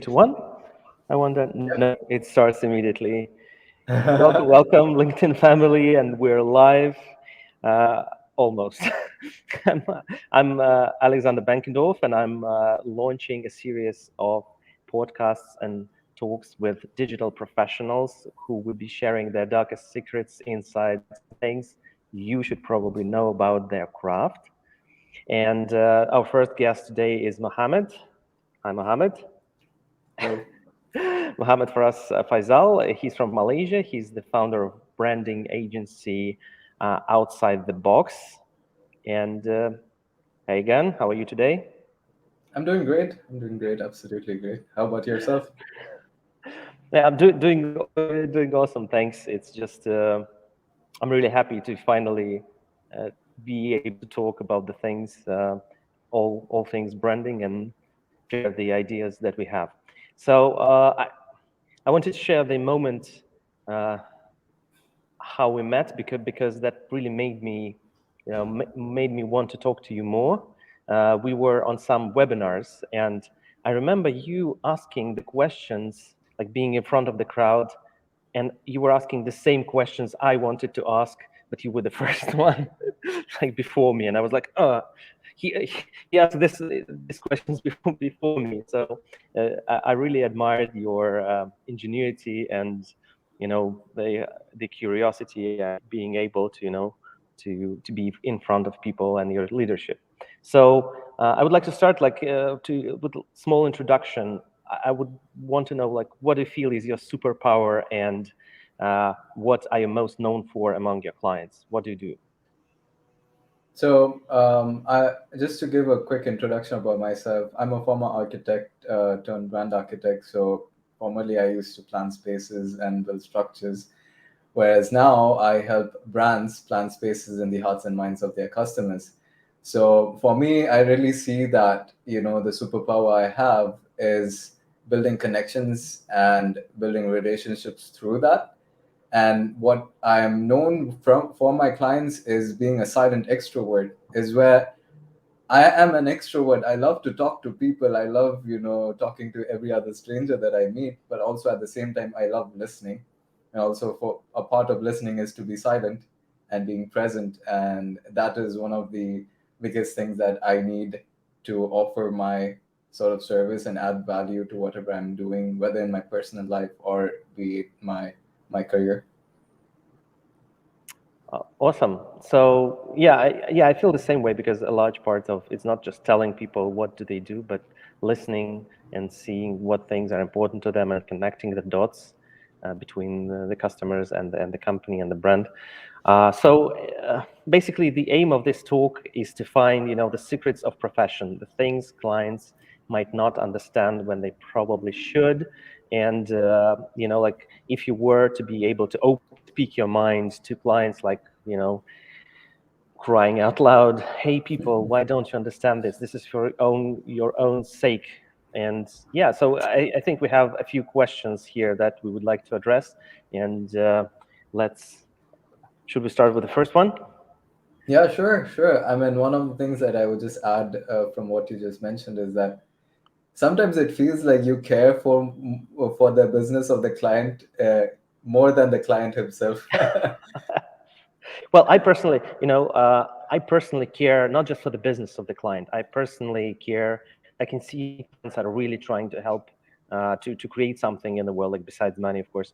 to 1. I wonder, no, it starts immediately. Welcome, LinkedIn family, and we're live. Uh, Almost. I'm, I'm Alexander Bankendorf, and I'm launching a series of podcasts and talks with digital professionals who will be sharing their darkest secrets, insights, and things you should probably know about their craft. And our first guest today is Mohammed. Hi, Mohammed. Hello. Mohammed Faraz Faisal. He's from Malaysia. He's the founder of branding agency Outside the Box. And hey again, how are you today? I'm doing great. I'm doing great. Absolutely great. How about yourself? Yeah, I'm doing awesome. Thanks. It's just I'm really happy to finally uh, be able to talk about the things, all things branding, and share the ideas that we have. So I wanted to share the moment uh, how we met because that really made me, made me want to talk to you more. We were on some webinars, and I remember you asking the questions, like being in front of the crowd, and you were asking the same questions I wanted to ask, but you were the first one, like before me, and I was like, oh. He asked this questions before me, so I really admired your ingenuity and the curiosity and being able to to be in front of people and your leadership. So I would like to start with a small introduction. I would want to know like what do you feel is your superpower and what are you most known for among your clients? What do you do? So, I just to give a quick introduction about myself. I'm a former architect turned brand architect. So, formerly I used to plan spaces and build structures, whereas now I help brands plan spaces in the hearts and minds of their customers. So, for me, I really see that the superpower I have is building connections and building relationships through that. And what I am known from for my clients is being a silent extrovert, is where I am an extrovert. I love to talk to people. I love, talking to every other stranger that I meet, but also at the same time, I love listening. And also, for a part of listening is to be silent and being present. And that is one of the biggest things that I need to offer my sort of service and add value to whatever I'm doing, whether in my personal life or be it my career. Awesome. So yeah, I feel the same way because a large part of it's not just telling people what do they do, but listening and seeing what things are important to them and connecting the dots between the customers and the company and the brand. Basically, the aim of this talk is to find the secrets of profession, the things clients might not understand when they probably should, and like if you were to be able to speak your mind to clients like crying out loud, hey people, why don't you understand this? This is for your own sake. And yeah, so I think we have a few questions here that we would like to address. And let's should we start with the first one? Yeah, sure, sure. I mean, one of the things that I would just add from what you just mentioned is that sometimes it feels like you care for the business of the client more than the client himself. Well, I personally care not just for the business of the client. I personally care. I can see clients that are really trying to help to create something in the world, like besides money, of course,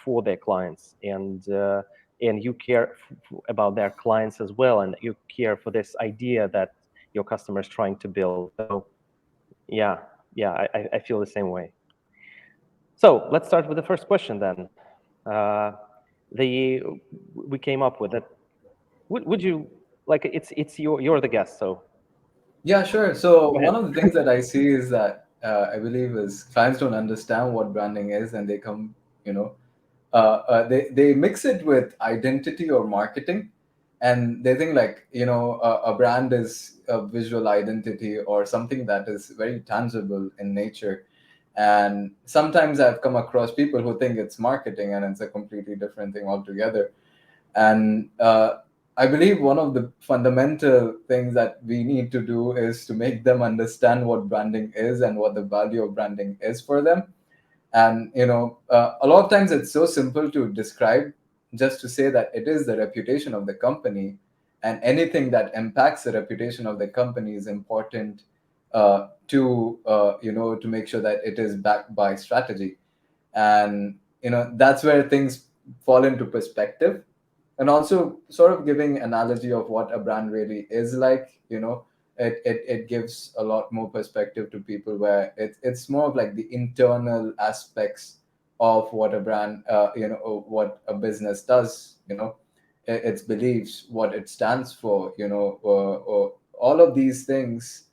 for their clients, and you care about their clients as well, and you care for this idea that your customer is trying to build. So yeah, I feel the same way. So let's start with the first question then. Uh, the we came up with it. Would you like it's you're the guest, so Yeah, sure. So go one ahead. of the things that I see is that I believe is clients don't understand what branding is, and they come, they mix it with identity or marketing, and they think like a brand is a visual identity or something that is very tangible in nature. And sometimes I've come across people who think it's marketing and it's a completely different thing altogether. And I believe one of the fundamental things that we need to do is to make them understand what branding is and what the value of branding is for them. And a lot of times it's so simple to describe, just to say that it is the reputation of the company, and anything that impacts the reputation of the company is important, to make sure that it is backed by strategy. And that's where things fall into perspective. And also sort of giving analogy of what a brand really is like, it gives a lot more perspective to people, where it's more of like the internal aspects of what a brand, or what a business does, its beliefs, what it stands for, or all of these things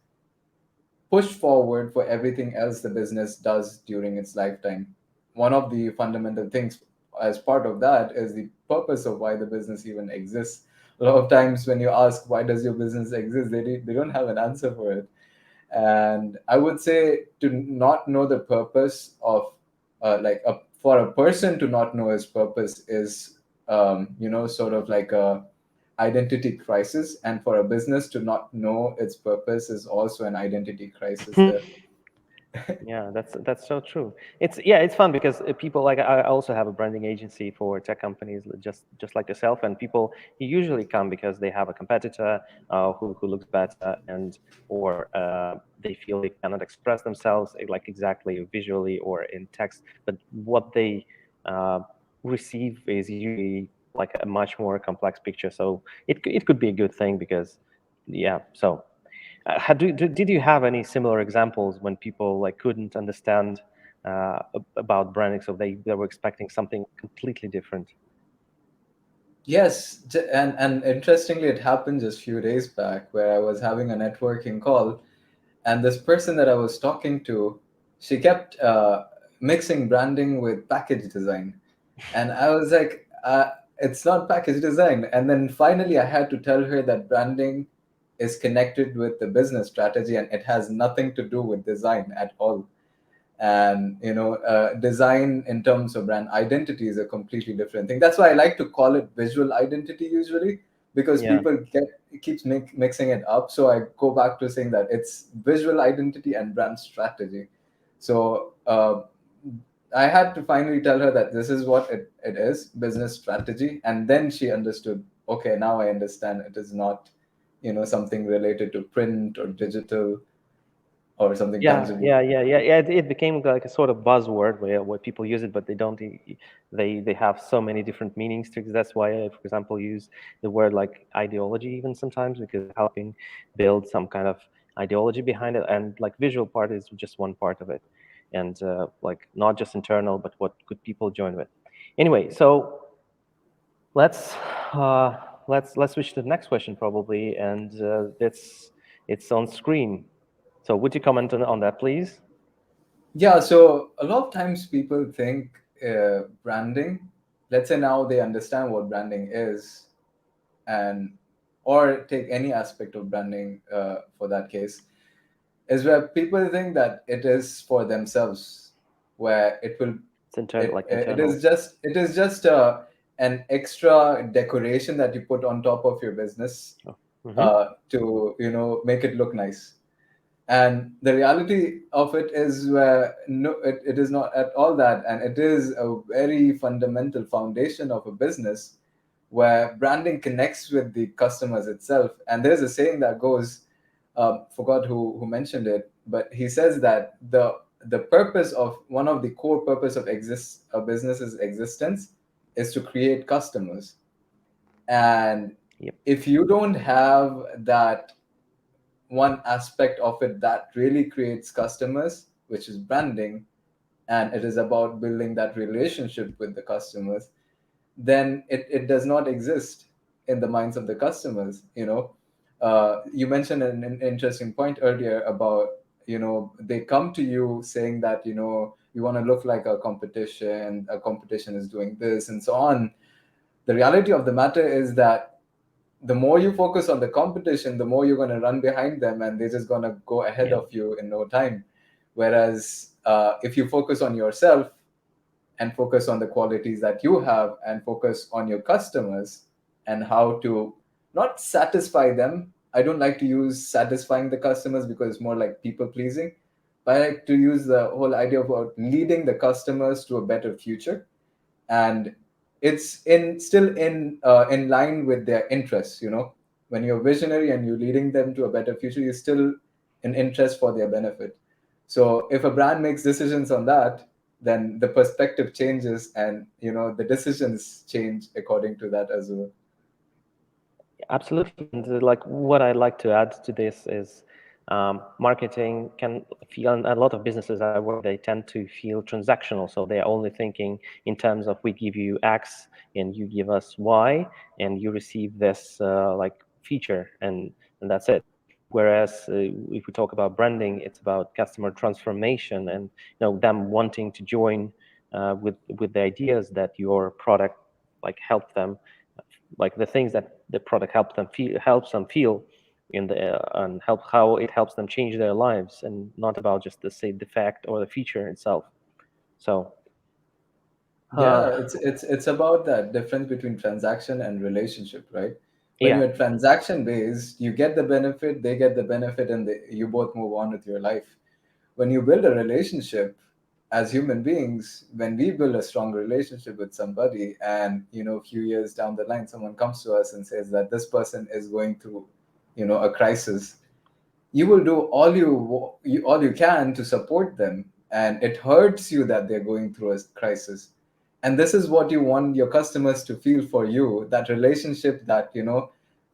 push forward for everything else the business does during its lifetime. One of the fundamental things as part of that is the purpose of why the business even exists. A lot of times when you ask why does your business exist, they don't have an answer for it. And I would say to not know the purpose of, for a person to not know his purpose is, sort of like a identity crisis, and for a business to not know its purpose is also an identity crisis there. Yeah, that's so true. It's fun because people like I also have a branding agency for tech companies, just like yourself, and people usually come because they have a competitor who looks better, and or they feel they cannot express themselves like exactly visually or in text, but what they uh, receive is usually like a much more complex picture. So it could be a good thing because yeah. So did you have any similar examples when people like couldn't understand about branding, so they were expecting something completely different? Yes, and interestingly, it happened just a few days back where I was having a networking call, and this person that I was talking to, she kept mixing branding with package design, and I was like, "It's not package design." And then finally, I had to tell her that branding is connected with the business strategy, and it has nothing to do with design at all. And design in terms of brand identity is a completely different thing. That's why I like to call it visual identity usually, because Yeah. people keeps mixing it up. So I go back to saying that it's visual identity and brand strategy. So I had to finally tell her that this is what it is, business strategy. And then she understood, okay, now I understand it is not something related to print or digital or something Yeah, tangible. yeah. It became like a sort of buzzword where people use it, but they don't. They have so many different meanings to it. That's why I, for example, use the word like ideology even sometimes, because helping build some kind of ideology behind it, and like visual part is just one part of it, and like not just internal, but what could people join with. Anyway, so let's uh, let's switch to the next question probably, and it's on screen. So would you comment on that, please? Yeah, so a lot of times people think branding, let's say now they understand what branding is, and or take any aspect of branding for that case, is where people think that it is for themselves, where it will It's internal, like it internal. is just an extra decoration that you put on top of your business, Oh. Mm-hmm. to make it look nice. And the reality of it is where no, it is not at all that, and it is a very fundamental foundation of a business, where branding connects with the customers itself. And there's a saying that goes, forgot who mentioned it, but he says that the purpose of one of the core purpose of a business's existence is to create customers. And Yep. if you don't have that one aspect of it that really creates customers, which is branding, and it is about building that relationship with the customers, then it does not exist in the minds of the customers. You mentioned an interesting point earlier about, they come to you saying that, you want to look like a competition is doing this and so on. The reality of the matter is that the more you focus on the competition, the more you're going to run behind them, and they're just going to go ahead Yeah. of you in no time. Whereas if you focus on yourself and focus on the qualities that you have and focus on your customers and how to not satisfy them. I don't like to use satisfying the customers because it's more like people pleasing. But I like to use the whole idea about leading the customers to a better future, and it's in still in line with their interests. When you're visionary and you're leading them to a better future, you're still in interest for their benefit. So if a brand makes decisions on that, then the perspective changes, and the decisions change according to that as well. Absolutely. And like what I'd like to add to this is marketing can feel, and a lot of businesses I work, they tend to feel transactional. So they're only thinking in terms of we give you X and you give us Y and you receive this like feature, and that's it. Whereas if we talk about branding, it's about customer transformation and them wanting to join with the ideas that your product like help them, like the things that the product helps them feel in the and help how it helps them change their lives, and not about just the say the fact or the feature itself. So Yeah, uh, it's about that difference between transaction and relationship, right? When yeah, you're transaction based, you get the benefit, they get the benefit, and you both move on with your life. When you build a relationship, as human beings, when we build a strong relationship with somebody, and a few years down the line, someone comes to us and says that this person is going through, a crisis, you will do all you can to support them, and it hurts you that they're going through a crisis. And this is what you want your customers to feel for you, that relationship, that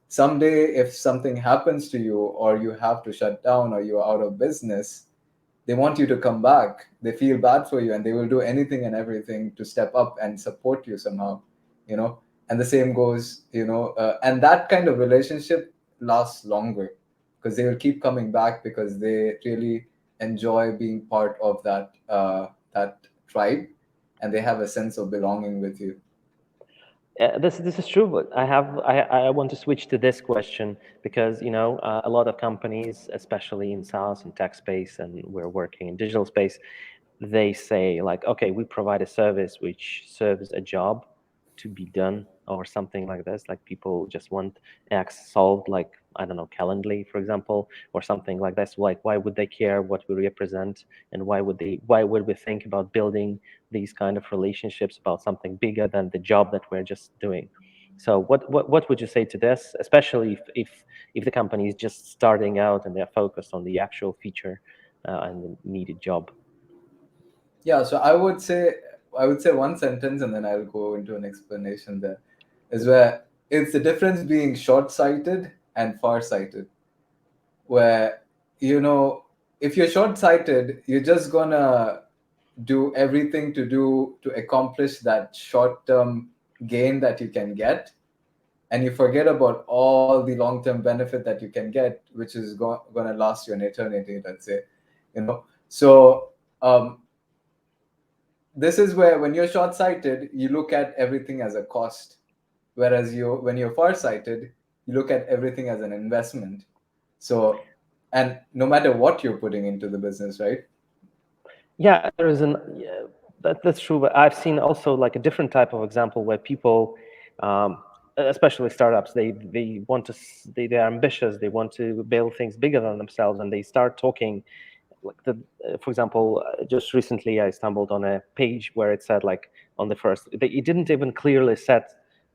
someday if something happens to you, or you have to shut down, or you're out of business, they want you to come back. They feel bad for you, and they will do anything and everything to step up and support you somehow. you know and the same goes, and that kind of relationship lasts longer, because they will keep coming back, because they really enjoy being part of that tribe, and they have a sense of belonging with you. this is true, but I want to switch to this question because a lot of companies, especially in SaaS and tech space, and we're working in digital space, they say like, okay, we provide a service which serves a job to be done or something like this. Like people just want X solved, like I don't know, Calendly, for example, or something like this. Like why would they care what we represent, and why would we think about building these kind of relationships about something bigger than the job that we're just doing? So what would you say to this, especially if the company is just starting out and they're focused on the actual feature and the needed job? Yeah, so I would say one sentence, and then I'll go into an explanation there. Is where it's the difference being short-sighted and far-sighted. Where you know if you're short-sighted, you're just gonna do everything to accomplish that short-term gain that you can get, and you forget about all the long-term benefit that you can get, which is gonna last you an eternity, let's say. So this is where, when you're short-sighted, you look at everything as a cost, whereas when you're far-sighted, you look at everything as an investment. So, and no matter what you're putting into the business, right? Yeah, there is that's true. But I've seen also like a different type of example where people, especially startups, they want to they're ambitious. They want to build things bigger than themselves, and they start talking like for example, just recently I stumbled on a page where it said like on the first, it didn't even clearly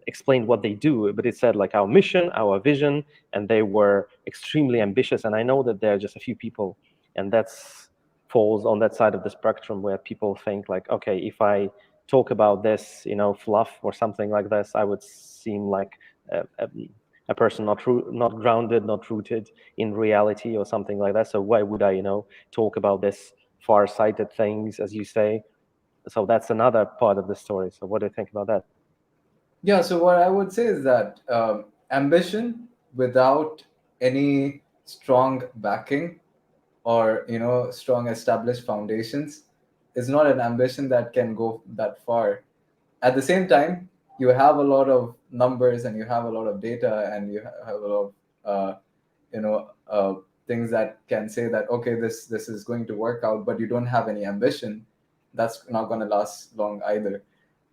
explain what they do, but it said like our mission, our vision, and they were extremely ambitious. And I know that there are just a few people, and that's falls on that side of the spectrum where people think like, okay, if I talk about this, fluff or something like this, I would seem like a, a, a person not grounded, not rooted in reality or something like that. So why would I, talk about this far-sighted things, as you say? So that's another part of the story. So what do you think about that? Yeah, so what I would say is that ambition without any strong backing, or strong established foundations, is not an ambition that can go that far. At the same time, you have a lot of numbers, and you have a lot of data, and you have a lot of uh, you know things that can say that, okay, this is going to work out, but you don't have any ambition. That's not going to last long either.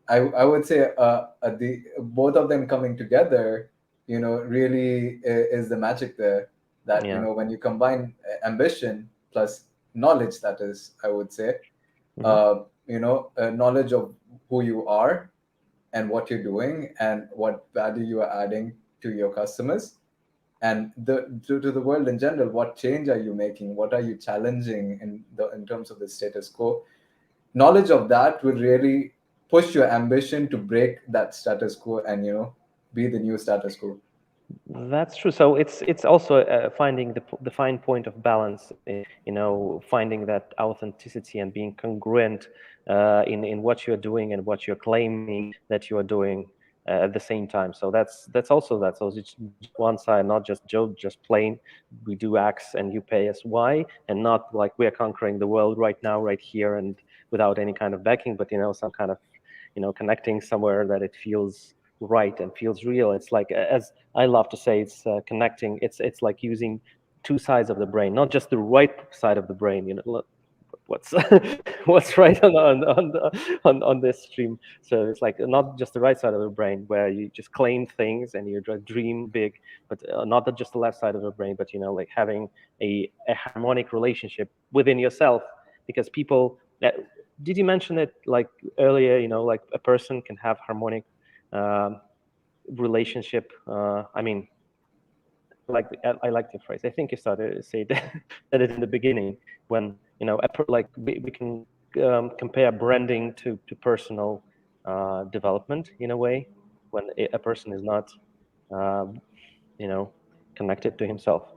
I would say the both of them coming together, really is the magic there. That Yeah. when you combine ambition plus knowledge, that is, I would say, Hmm. knowledge of who you are and what you're doing and what value you are adding to your customers and to the world in general. What change are you making? What are you challenging in terms of the status quo? Knowledge of that will really push your ambition to break that status quo and be the new status quo. That's true. So it's also finding the fine point of balance in, finding that authenticity and being congruent in what you're doing and what you're claiming that you are doing at the same time. So that's also just one side, not just Joe, just plain we do X and you pay us Y, and not like we are conquering the world right now, right here, and without any kind of backing, but some kind of connecting somewhere that it feels right and feels real. It's like, as I love to say, it's connecting. It's like using two sides of the brain, not just the right side of the brain. What's what's right on this stream. So it's like not just the right side of the brain where you just claim things and you dream big, but not just the left side of the brain, but like having a harmonic relationship within yourself. Because people, did you mention it like earlier? Like a person can have harmonic um, relationship. I mean, I like the phrase. I think you started say said it in the beginning when like we can compare branding to personal development in a way when a person is not uh, you know connected to himself.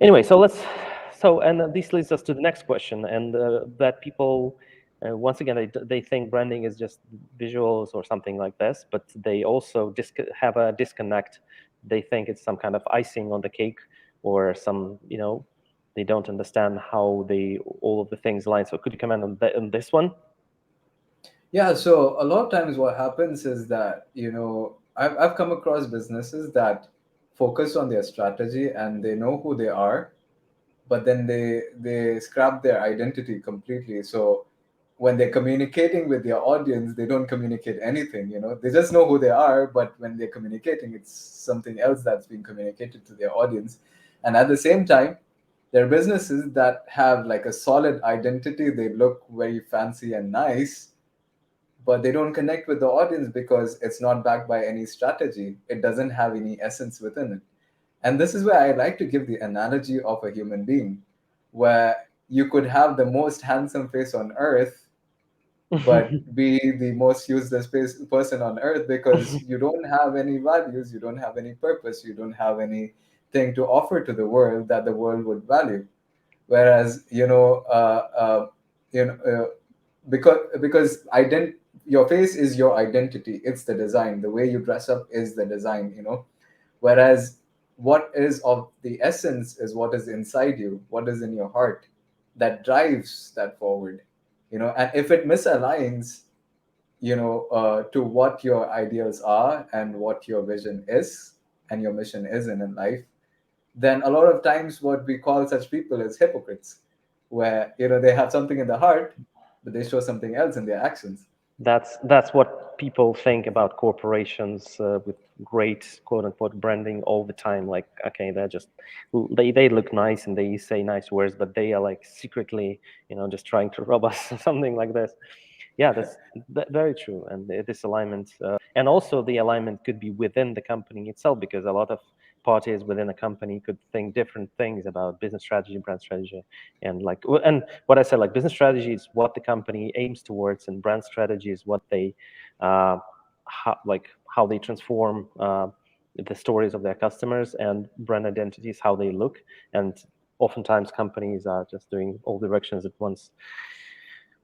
Anyway, and this leads us to the next question, and that people once again they think branding is just visuals or something like this, but they also have a disconnect. They think it's some kind of icing on the cake, or some they don't understand how they all of the things align. So could you comment on this one? Yeah, so a lot of times what happens is that, I've come across businesses that focus on their strategy and they know who they are, but then they scrap their identity completely. So when they're communicating with their audience, they don't communicate anything, they just know who they are, but when they're communicating, it's something else that's being communicated to their audience. And at the same time, there are businesses that have like a solid identity. They look very fancy and nice, but they don't connect with the audience because it's not backed by any strategy. It doesn't have any essence within it. And this is where I like to give the analogy of a human being, where you could have the most handsome face on earth, but be the most useless person on earth because you don't have any values, you don't have any purpose, you don't have anything to offer to the world that the world would value. Whereas you know because your face is your identity, it's the design, the way you dress up is the design, whereas what is of the essence is what is inside you, what is in your heart, that drives that forward. And if it misaligns to what your ideals are and what your vision is and your mission is in life, then a lot of times what we call such people is hypocrites, where they have something in the heart, but they show something else in their actions. That's what people think about corporations with great quote unquote branding all the time. Like, okay, they're just they look nice and they say nice words, but they are like secretly, just trying to rob us, something like this. Yeah, that's very true. And this alignment, and also the alignment could be within the company itself, because a lot of parties within a company could think different things about business strategy, brand strategy, and and what I said, like business strategy is what the company aims towards, and brand strategy is what they, uh, how they transform. The stories of their customers, and brand identity is how they look. And oftentimes companies are just doing all directions at once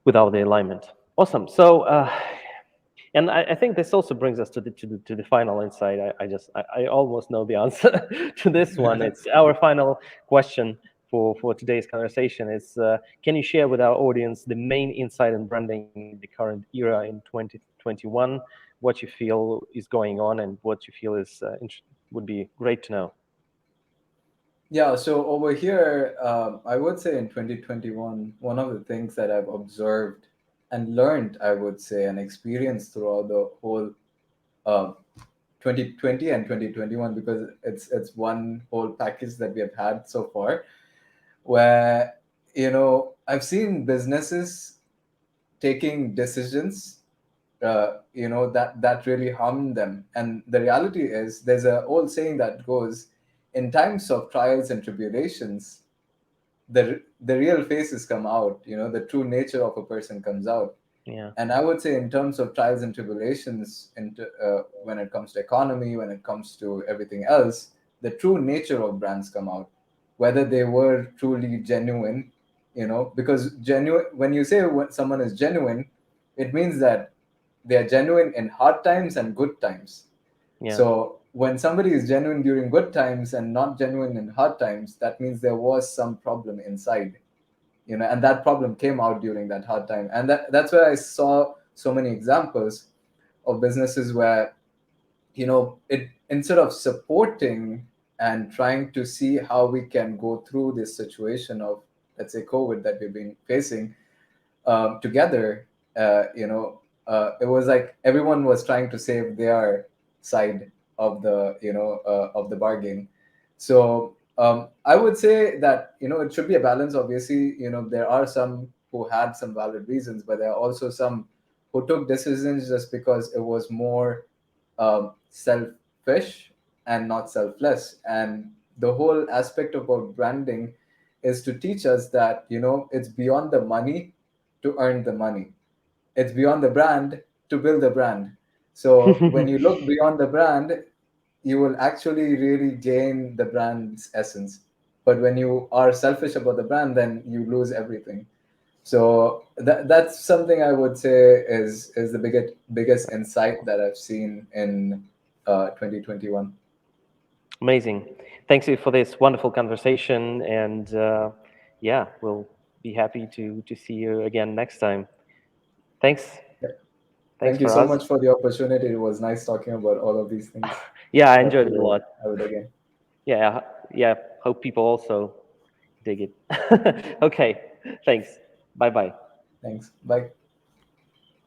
without the alignment. Awesome. So, and I think this also brings us to the final insight. I almost know the answer to this one. It's our final question for today's conversation. Is can you share with our audience the main insight in branding in the current era in 2021? What you feel is going on, and what you feel is would be great to know. Yeah, so over here, I would say in 2021, one of the things that I've observed and learned, I would say, and experienced throughout the whole uh, 2020 and 2021, because it's one whole package that we have had so far, where I've seen businesses taking decisions that really harm them. And the reality is, there's a old saying that goes, in times of trials and tribulations, the real faces come out, the true nature of a person comes out. Yeah. And I would say, in terms of trials and tribulations, when it comes to economy, when it comes to everything else, the true nature of brands come out, whether they were truly genuine. Because genuine, when you say when someone is genuine, it means that they are genuine in hard times and good times. Yeah. So when somebody is genuine during good times and not genuine in hard times, that means there was some problem inside, and that problem came out during that hard time. And that's where I saw so many examples of businesses where, it, instead of supporting and trying to see how we can go through this situation of, let's say, COVID that we've been facing, together, it was like everyone was trying to save their side of the bargain. So I would say that, it should be a balance. Obviously, there are some who had some valid reasons, but there are also some who took decisions just because it was more selfish and not selfless. And the whole aspect about branding is to teach us that, it's beyond the money to earn the money. It's beyond the brand to build the brand. So when you look beyond the brand, you will actually really gain the brand's essence. But when you are selfish about the brand, then you lose everything. So that's something I would say is the biggest insight that I've seen in 2021. Amazing. Thanks you for this wonderful conversation, and yeah, we'll be happy to see you again next time. Thanks. Yeah. Thanks Thank you for so us. much for the opportunity. It was nice talking about all of these things. Yeah, I Hope enjoyed it a to lot. have it again. Yeah, yeah. Hope people also dig it. Okay. Thanks. Bye bye. Thanks. Bye.